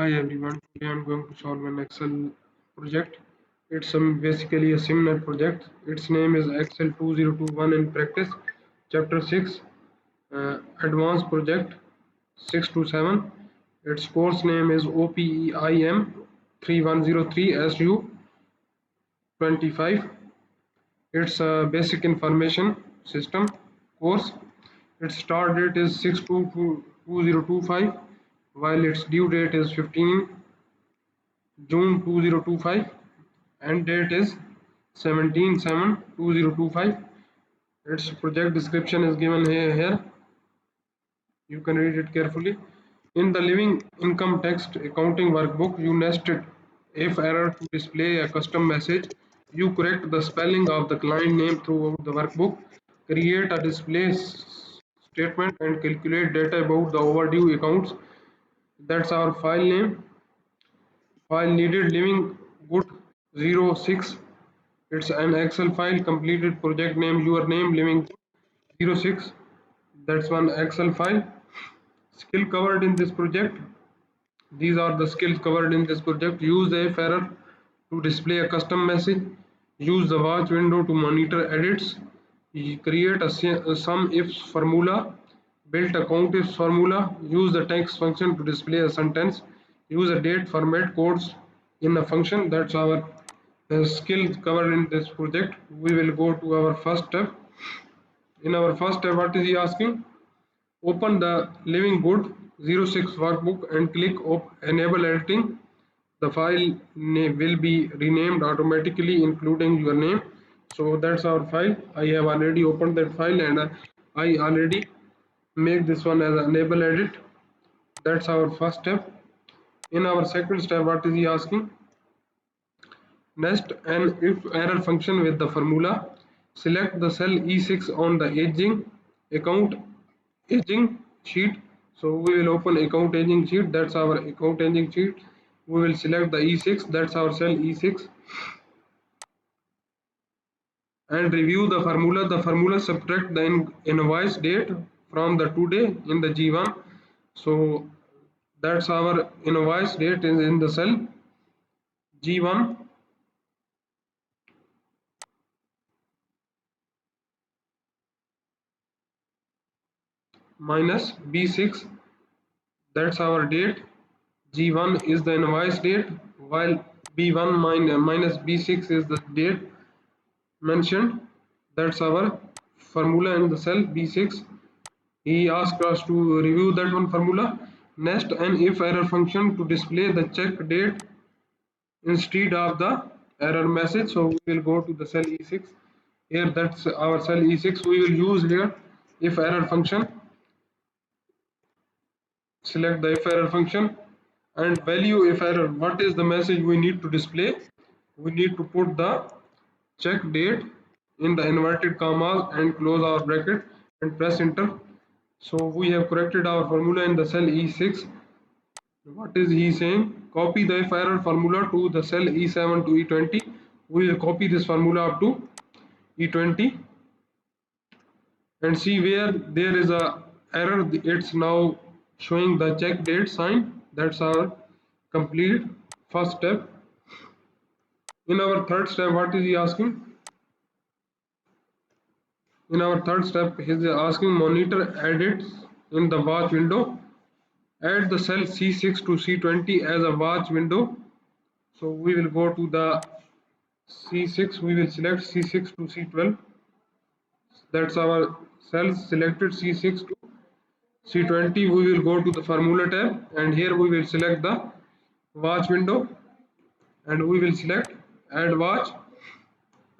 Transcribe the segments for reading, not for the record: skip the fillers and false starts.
Hi everyone, today I'm going to solve an Excel project. It's basically a similar project. Its name is Excel 2021 in practice, chapter 6, advanced project 6 to 7. Its course name is OPEIM 3103 SU 25. It's a basic information system course. Its start date is 6/2/2025, while its due date is 15 June 2025, and date is 17/7/2025. Its project description is given here. You can read it carefully. In the living income text accounting workbook, you nested if error to display a custom message. You correct the spelling of the client name throughout the workbook, create a display statement, and calculate data about the overdue accounts. That's our file name. File needed living good 06. It's an Excel file. Completed project name, your name, living 06. That's one Excel file. Skill covered in this project. These are the skills covered in this project. Use the if error to display a custom message. Use the watch window to monitor edits. Create a sum ifs formula. Build a count ifs formula. Use the text function to display a sentence. Use a date format codes in a function. That's our skills covered in this project. We will go to our first step. In our first step, what is he asking? Open the Living Good 06 workbook and click Enable Editing. The file will be renamed automatically, including your name. So that's our file. I have already opened that file, and I already make this one as Enable Edit. That's our first step. In our second step, what is he asking? Nest an if error function with the formula. Select the cell E6 on the account aging sheet. So we will open account aging sheet. That's our account aging sheet. We will select the E6. That's our cell E6. And review the formula. The formula subtract the invoice date from the today in the G1. So that's our invoice date is in the cell G1. Minus B6, that's our date. G1 is the invoice date, while B1 minus B6 is the date mentioned. That's our formula in the cell B6. He asked us to review that one formula. Nest an if error function to display the check date instead of the error message. So we will go to the cell E6. Here, that's our cell E6. We will use here if error function. Select the if error function and value if error. What is the message we need to display? We need to put the check date in the inverted commas and close our bracket and press enter. So we have corrected our formula in the cell E6. What is he saying? Copy the if error formula to the cell E7 to E20. We will copy this formula up to E20 and see where there is a error. It's now showing the check date sign. That's our complete first step. In our third step, what is he asking? In our third step, he is asking monitor edits in the watch window. Add the cell C6 to C20 as a watch window. So we will go to the C6. We will select C6 to C12. That's our cells selected C6 to C20. We will go to the formula tab, and here we will select the watch window, and we will select add watch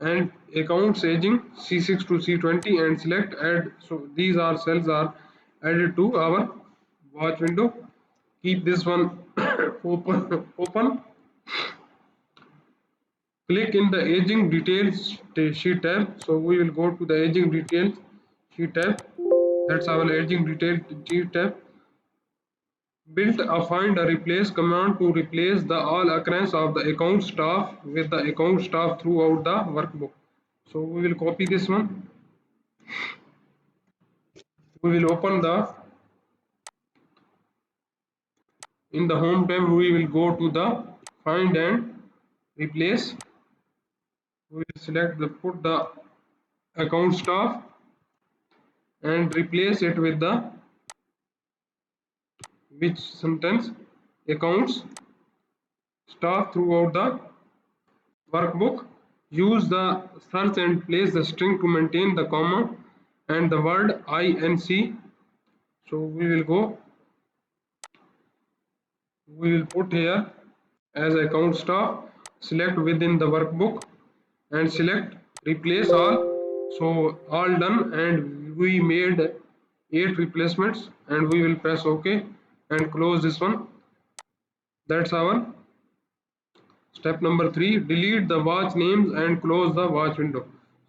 and accounts aging C6 to C20 and select add. So these are cells are added to our watch window. Keep this one open. Click in the aging details sheet tab. So we will go to the aging details sheet tab. That's our aging detail sheet tab. Build a find a replace command to replace the all occurrence of the account staff with the account staff throughout the workbook. So we will copy this one. We will open the In the home tab, we will go to the find and replace. We will select the put the account staff and replace it with the which sentence accounts staff throughout the workbook. Use the search and place the string to maintain the comma and the word inc. So we will put here as account staff, select within the workbook and select replace all. So all done, and we made 8 replacements, and we will press OK and close this one. That's our step number 3. Delete the watch names and close the watch window.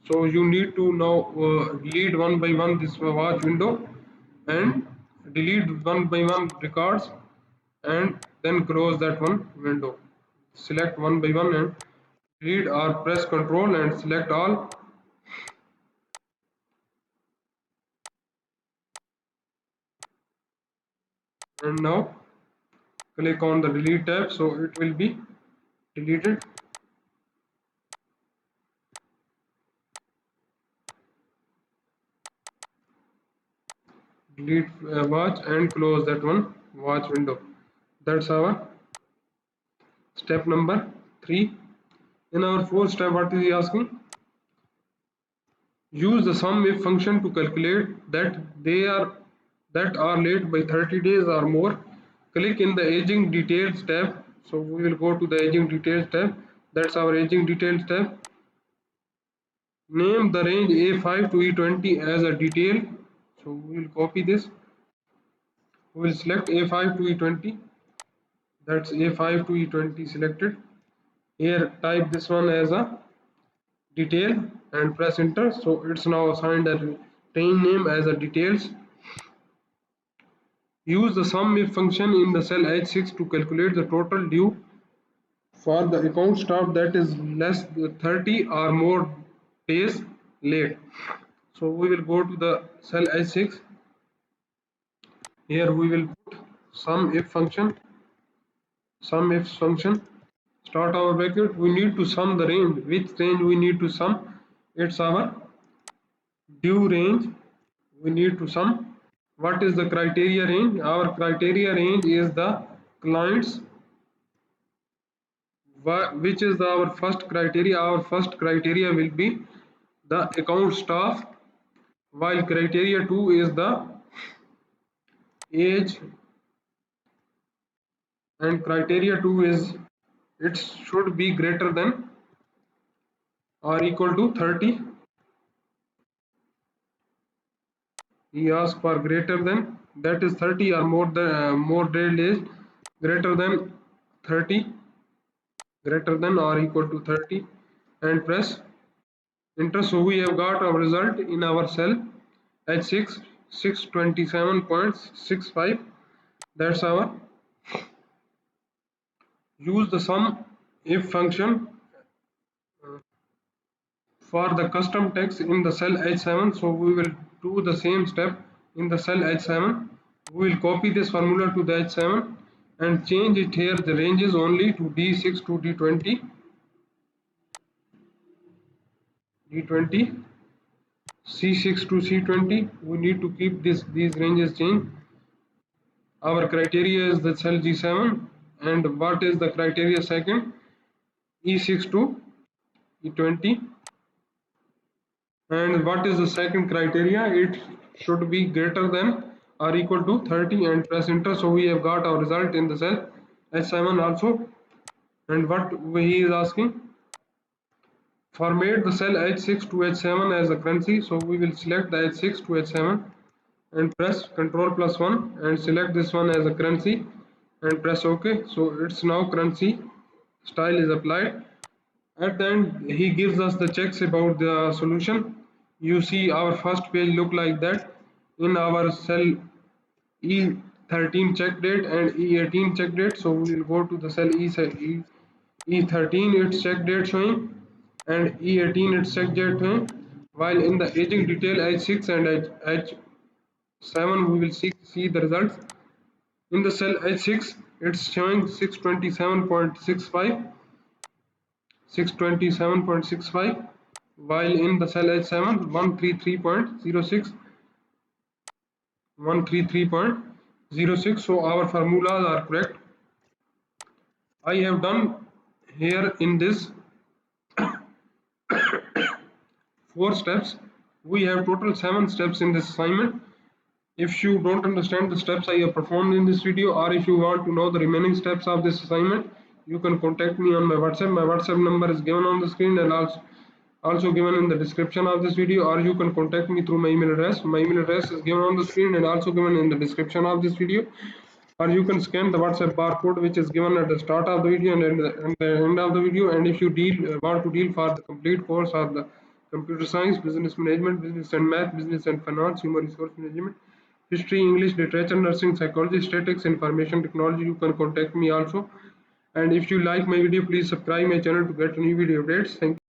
So you need to now delete one by one this watch window and delete one by one records and then close that one window. Select one by one and delete or press Ctrl and select all. And now click on the delete tab, so it will be deleted. Delete watch and close that one watch window. That's our step number 3. In our fourth step, what is he asking? Use the sum if function to calculate that are late by 30 days or more. Click in the aging details tab. So we will go to the aging details tab. That's our aging details tab. Name the range A5 to E20 as a detail. So we will copy this. We will select A5 to E20. That's A5 to E20 selected. Here type this one as a detail and press enter. So it's now assigned a range name as a details. Use the sum if function in the cell H6 to calculate the total due for the account staff that is less than 30 or more days late. So we will go to the cell H6. Here we will put sum if function. Start our bracket. We need to sum the range. Which range we need to sum? It's our due range. We need to sum. What is the criteria range? Our criteria range is the clients. Which is our first criteria? Our first criteria will be the account staff, while criteria 2 is the age, and criteria 2 is it should be greater than or equal to 30. He asks for greater than, that is 30 or more days, greater than 30, greater than or equal to 30, and press enter. So we have got our result in our cell H6 627.65. That's our use the sum if function for the custom text in the cell H7. So we will do the same step in the cell H7. We will copy this formula to the H7 and change it here the ranges only to D6 to D20, C6 to C20. We need to keep these ranges changed. Our criteria is the cell G7, and what is the criteria second? E6 to E20. And what is the second criteria? It should be greater than or equal to 30 and press enter. So we have got our result in the cell H7 also. And what he is asking? Format the cell H6 to H7 as a currency. So we will select the H6 to H7 and press Ctrl plus 1 and select this one as a currency and press OK. So it's now currency style is applied. At the end, he gives us the checks about the solution. You see our first page look like that. In our cell E13 check date and E18 check date. So we will go to the cell E13, its check date showing, and E18 its check date showing. While in the aging detail H6 and H7 we will see the results. In the cell H6 It's showing 627.65, while in the cell H7 133.06. So our formulas are correct. I have done here in this 4 steps. We have total 7 steps in this assignment. If you don't understand the steps I have performed in this video, or if you want to know the remaining steps of this assignment, you can contact me on my WhatsApp. My WhatsApp number is given on the screen and also given in the description of this video, or you can contact me through my email address. My email address is given on the screen and also given in the description of this video, or you can scan the WhatsApp barcode which is given at the start of the video and at the end of the video. And if you want to deal for the complete course of the computer science, business management, business and math, business and finance, human resource management, history, English, literature, nursing, psychology, statistics, information technology, you can contact me also. And if you like my video, please subscribe my channel to get new video updates. Thank you.